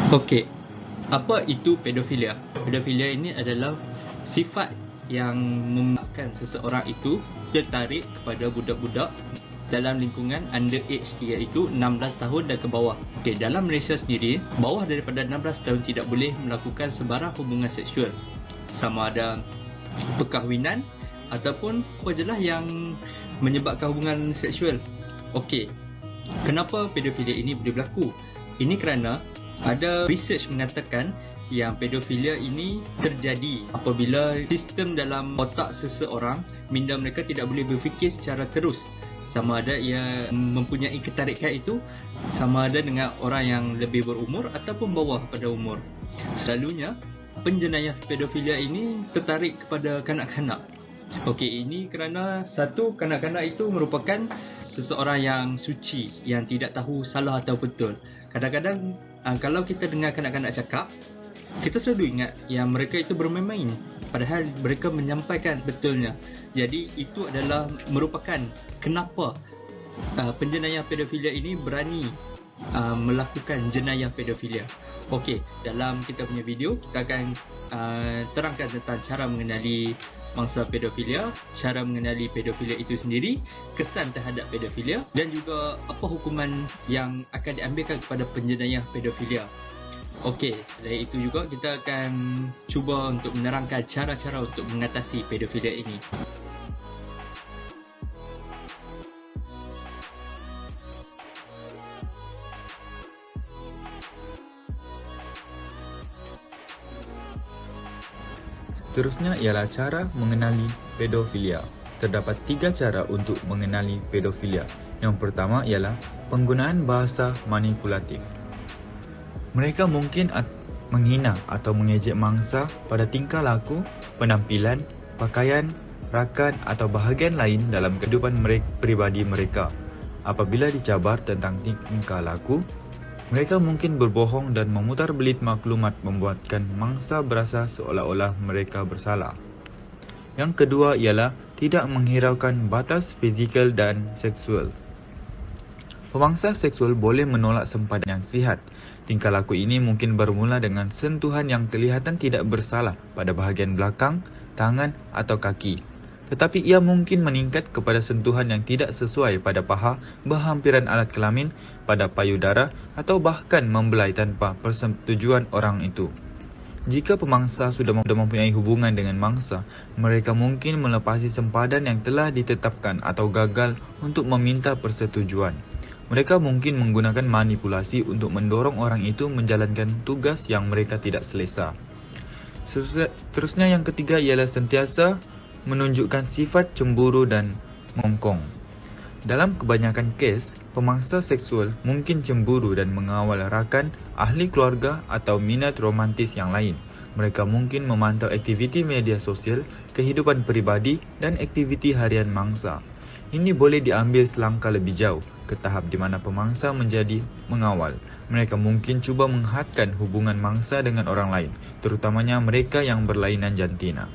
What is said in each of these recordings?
Okey, apa itu pedofilia? Pedofilia ini adalah sifat yang menyebabkan seseorang itu tertarik kepada budak-budak dalam lingkungan underage, iaitu 16 tahun dan ke bawah. Okey, dalam Malaysia sendiri, bawah daripada 16 tahun tidak boleh melakukan sebarang hubungan seksual, sama ada perkahwinan ataupun apa je lah yang menyebabkan hubungan seksual. Okey, kenapa pedofilia ini boleh berlaku? Ini kerana ada research mengatakan yang pedofilia ini terjadi apabila sistem dalam otak seseorang, minda mereka tidak boleh berfikir secara terus, sama ada ia mempunyai ketarikan itu sama ada dengan orang yang lebih berumur ataupun bawah pada umur. Selalunya penjenayah pedofilia ini tertarik kepada kanak-kanak. Okey, ini kerana satu, kanak-kanak itu merupakan seseorang yang suci, yang tidak tahu salah atau betul. Kadang-kadang kalau kita dengar kanak-kanak cakap, kita selalu ingat yang mereka itu bermain-main, padahal mereka menyampaikan betulnya. Jadi itu adalah merupakan kenapa penjenayah pedofilia ini berani melakukan jenayah pedofilia. Okey, dalam kita punya video kita akan terangkan tentang cara mengenali mangsa pedofilia, cara mengenali pedofilia itu sendiri, kesan terhadap pedofilia dan juga apa hukuman yang akan diambilkan kepada penjenayah pedofilia. Okey, selain itu juga kita akan cuba untuk menerangkan cara-cara untuk mengatasi pedofilia ini. Seterusnya ialah cara mengenali pedofilia. Terdapat 3 cara untuk mengenali pedofilia. Yang pertama ialah penggunaan bahasa manipulatif. Mereka mungkin menghina atau mengejek mangsa pada tingkah laku, penampilan, pakaian, rakan atau bahagian lain dalam kehidupan peribadi mereka. Apabila dicabar tentang tingkah laku, mereka mungkin berbohong dan memutarbelit maklumat membuatkan mangsa berasa seolah-olah mereka bersalah. Yang kedua ialah tidak menghiraukan batas fizikal dan seksual. Pemangsa seksual boleh menolak sempadan yang sihat. Tingkah laku ini mungkin bermula dengan sentuhan yang kelihatan tidak bersalah pada bahagian belakang, tangan atau kaki. Tetapi ia mungkin meningkat kepada sentuhan yang tidak sesuai pada paha, berhampiran alat kelamin, pada payudara atau bahkan membelai tanpa persetujuan orang itu. Jika pemangsa sudah mempunyai hubungan dengan mangsa, mereka mungkin melepasi sempadan yang telah ditetapkan atau gagal untuk meminta persetujuan. Mereka mungkin menggunakan manipulasi untuk mendorong orang itu menjalankan tugas yang mereka tidak selesa. Seterusnya yang ketiga ialah sentiasa menunjukkan sifat cemburu dan mengongkong. Dalam kebanyakan kes, pemangsa seksual mungkin cemburu dan mengawal rakan, ahli keluarga atau minat romantis yang lain. Mereka mungkin memantau aktiviti media sosial, kehidupan peribadi dan aktiviti harian mangsa. Ini boleh diambil selangkah lebih jauh, ke tahap di mana pemangsa menjadi mengawal. Mereka mungkin cuba menghadkan hubungan mangsa dengan orang lain, terutamanya mereka yang berlainan jantina.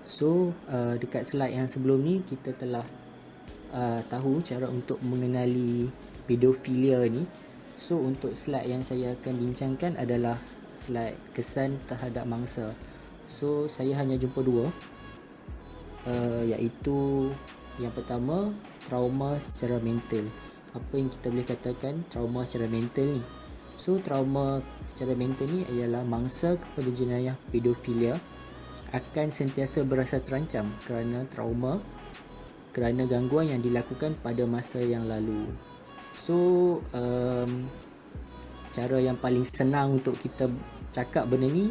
So, dekat slide yang sebelum ni kita telah tahu cara untuk mengenali pedofilia ni. So, untuk slide yang saya akan bincangkan adalah slide kesan terhadap mangsa. So, saya hanya jumpa 2, iaitu yang pertama, trauma secara mental. Apa yang kita boleh katakan trauma secara mental ni? So, trauma secara mental ni ialah mangsa kepada jenayah pedofilia akan sentiasa berasa terancam kerana trauma, kerana gangguan yang dilakukan pada masa yang lalu. So, cara yang paling senang untuk kita cakap benda ni,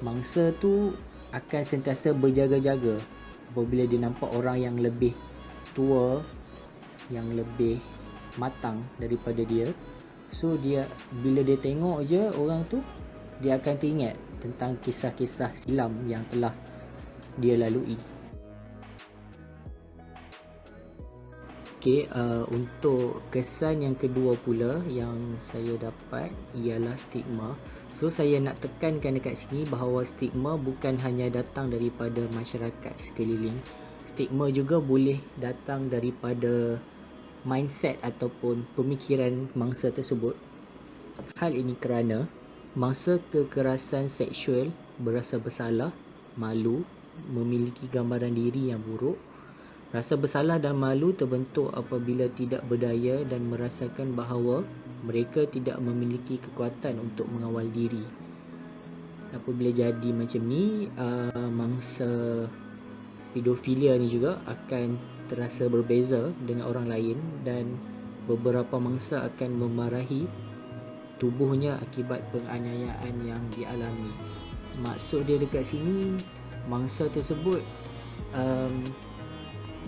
mangsa tu akan sentiasa berjaga-jaga apabila dia nampak orang yang lebih tua, yang lebih matang daripada dia. So, dia bila dia tengok je orang tu, dia akan teringat tentang kisah-kisah silam yang telah dia lalui. Okey, untuk kesan yang kedua pula yang saya dapat ialah stigma. So saya nak tekankan dekat sini bahawa stigma bukan hanya datang daripada masyarakat sekeliling. Stigma juga boleh datang daripada mindset ataupun pemikiran mangsa tersebut. Hal ini kerana mangsa kekerasan seksual berasa bersalah, malu, memiliki gambaran diri yang buruk. Rasa bersalah dan malu terbentuk apabila tidak berdaya dan merasakan bahawa mereka tidak memiliki kekuatan untuk mengawal diri. Apabila jadi macam ni, mangsa pedofilia ni juga akan terasa berbeza dengan orang lain dan beberapa mangsa akan memarahi tubuhnya akibat penganiayaan yang dialami. Maksud dia dekat sini, mangsa tersebut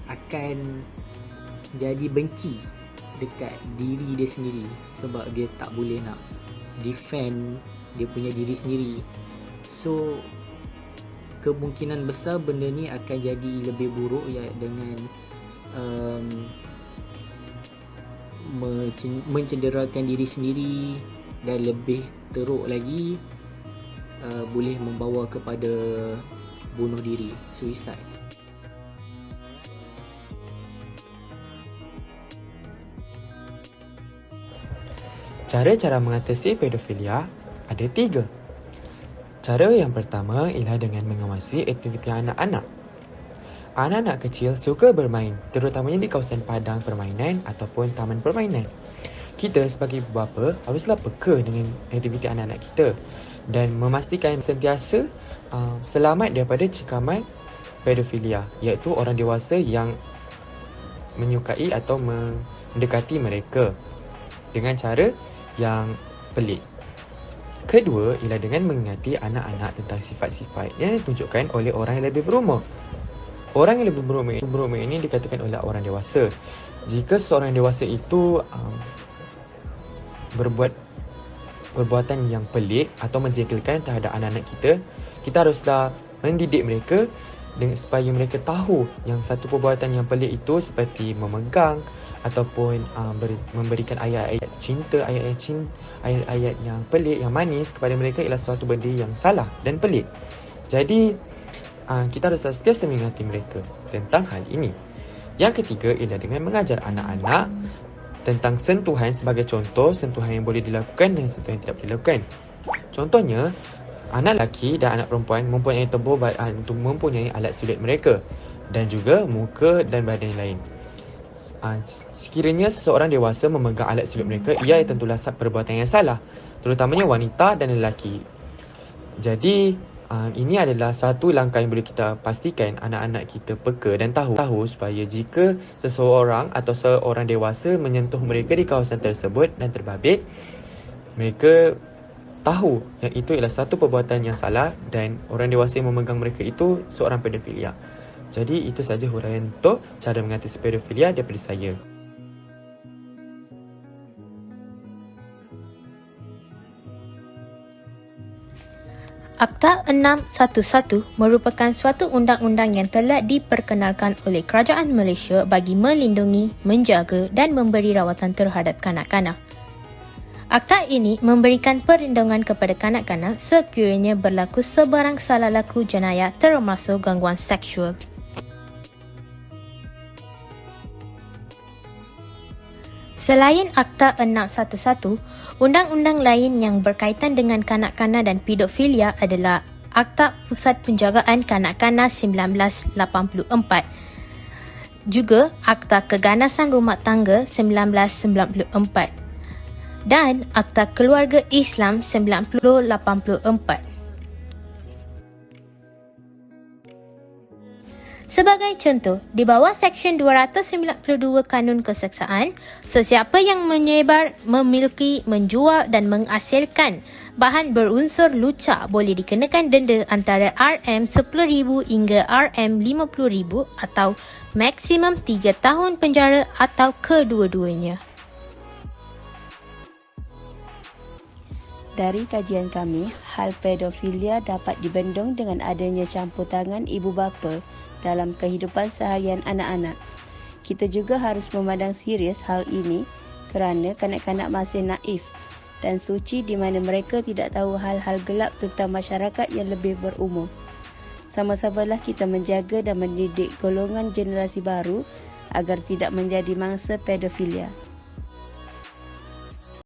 akan jadi benci dekat diri dia sendiri sebab dia tak boleh nak defend dia punya diri sendiri. So kemungkinan besar benda ni akan jadi lebih buruk ya, dengan mencederakan diri sendiri, dan lebih teruk lagi boleh membawa kepada bunuh diri, suicide. Cara-cara mengatasi pedofilia ada 3. Cara yang pertama ialah dengan mengawasi aktiviti anak-anak. Anak-anak kecil suka bermain, terutamanya di kawasan padang permainan ataupun taman permainan. Kita sebagai bapa haruslah peka dengan aktiviti anak-anak kita dan memastikan sentiasa selamat daripada cekaman pedofilia, iaitu orang dewasa yang menyukai atau mendekati mereka dengan cara yang pelik. Kedua ialah dengan mengingati anak-anak tentang sifat-sifat yang ditunjukkan oleh orang yang lebih berumur. Orang yang lebih berumur ini dikatakan oleh orang dewasa. Jika seorang dewasa itu berbuat perbuatan yang pelik atau menjengkelkan terhadap anak-anak kita, kita haruslah mendidik mereka supaya mereka tahu yang satu perbuatan yang pelik itu seperti memegang ataupun memberikan ayat-ayat cinta, ayat-ayat yang pelik, yang manis kepada mereka ialah suatu benda yang salah dan pelik. Jadi kita harus sentiasa mengingati mereka tentang hal ini. Yang ketiga ialah dengan mengajar anak-anak tentang sentuhan sebagai contoh, sentuhan yang boleh dilakukan dan sentuhan yang tidak boleh dilakukan. Contohnya, anak lelaki dan anak perempuan mempunyai tubuh untuk mempunyai alat sulit mereka dan juga muka dan badan yang lain. Sekiranya seseorang dewasa memegang alat sulit mereka, ia tentulah perbuatan yang salah, terutamanya wanita dan lelaki. Jadi ini adalah satu langkah yang boleh kita pastikan anak-anak kita peka dan tahu supaya jika seseorang atau seorang dewasa menyentuh mereka di kawasan tersebut dan terbabit, mereka tahu yang itu ialah satu perbuatan yang salah dan orang dewasa yang memegang mereka itu seorang pedofilia. Jadi itu sahaja huraian untuk cara mengatasi pedofilia daripada saya. Akta 611 merupakan suatu undang-undang yang telah diperkenalkan oleh Kerajaan Malaysia bagi melindungi, menjaga dan memberi rawatan terhadap kanak-kanak. Akta ini memberikan perlindungan kepada kanak-kanak sekiranya berlaku sebarang salah laku jenayah termasuk gangguan seksual. Selain Akta 611, undang-undang lain yang berkaitan dengan kanak-kanak dan pedofilia adalah Akta Pusat Penjagaan Kanak-kanak 1984, juga Akta Keganasan Rumah Tangga 1994 dan Akta Keluarga Islam 1984. Sebagai contoh, di bawah Seksyen 292 Kanun Keseksaan, sesiapa yang menyebar, memiliki, menjual dan menghasilkan bahan berunsur lucak boleh dikenakan denda antara RM10,000 hingga RM50,000 atau maksimum 3 tahun penjara atau kedua-duanya. Dari kajian kami, hal pedofilia dapat dibendung dengan adanya campur tangan ibu bapa dalam kehidupan seharian anak-anak. Kita juga harus memandang serius hal ini kerana kanak-kanak masih naif dan suci di mana mereka tidak tahu hal-hal gelap tentang masyarakat yang lebih berumur. Sama-samalah kita menjaga dan mendidik golongan generasi baru agar tidak menjadi mangsa pedofilia.